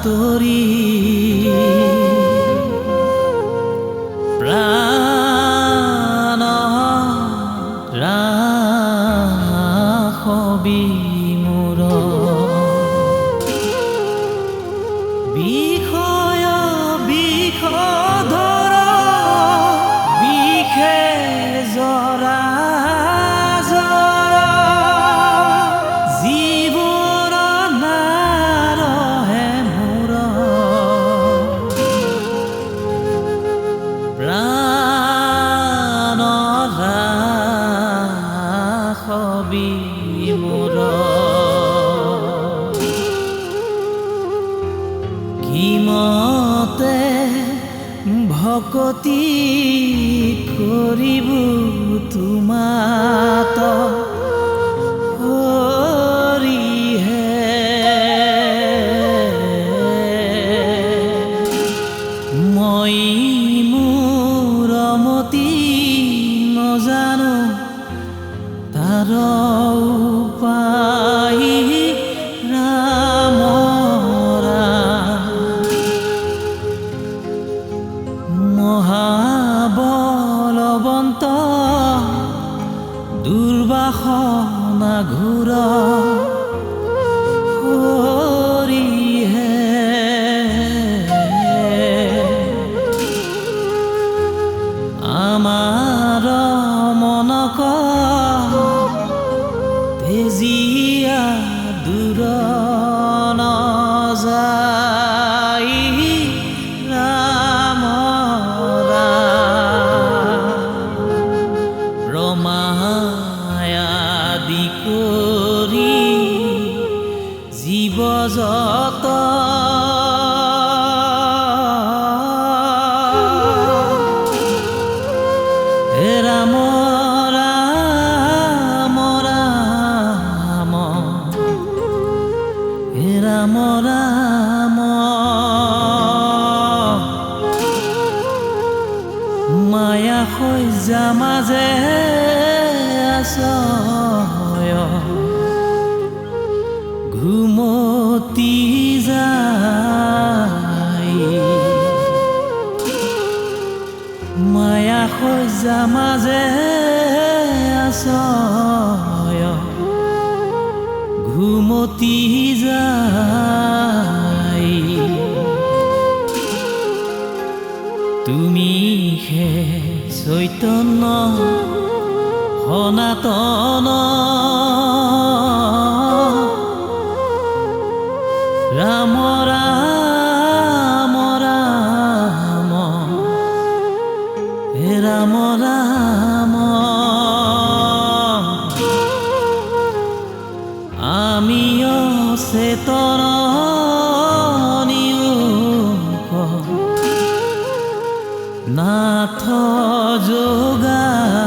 আঁতৰি প্ৰাণ ৰাখবি মোৰ বিষয় বিষধৰ বিষে জৰা কিমতে ভকতি কৰিব তোমাত হৰিহে মই মূৰমতি নজানো তাৰ উপায় মহাবলবন্ত দুৰ্বাসনা ঘোৰ হৰিহে আমাৰ মনক তেজিয়া দূৰ নযায় মায়াদি কৰি জীৱ যত ৰাম ৰাম ৰাম ৰাম ৰাম মায়া সজ্জা মাজে ঘুমতি যায় মায়া সজ্জা মাজে ঘুমতি যায় তুমি হে চৈতন্য সনাতন ৰাম ৰাম ৰাম ৰাম ৰাম আমি অচেতন নাথ যোগাই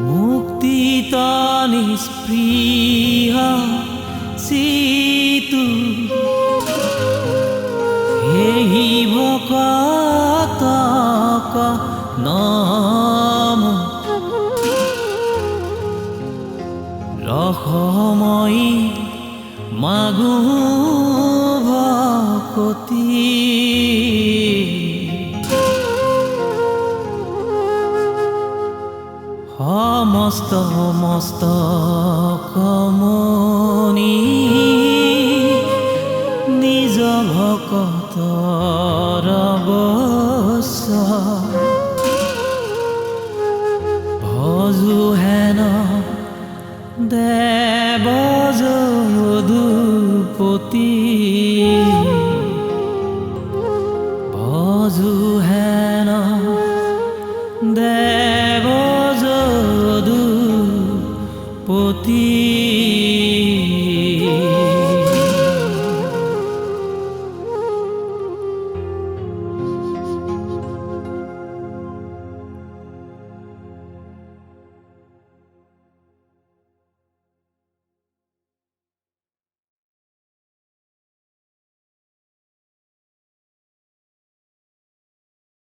মুক্তিত নিষ্পৃহ চিতু সেই ভকতক নমো ৰসময়ী মাগো ভকতি সমস্ত কমনি নিজ ভকতৰ বশ ভজো হেন দেৱ যদুপতি ভজো হেন দেৱ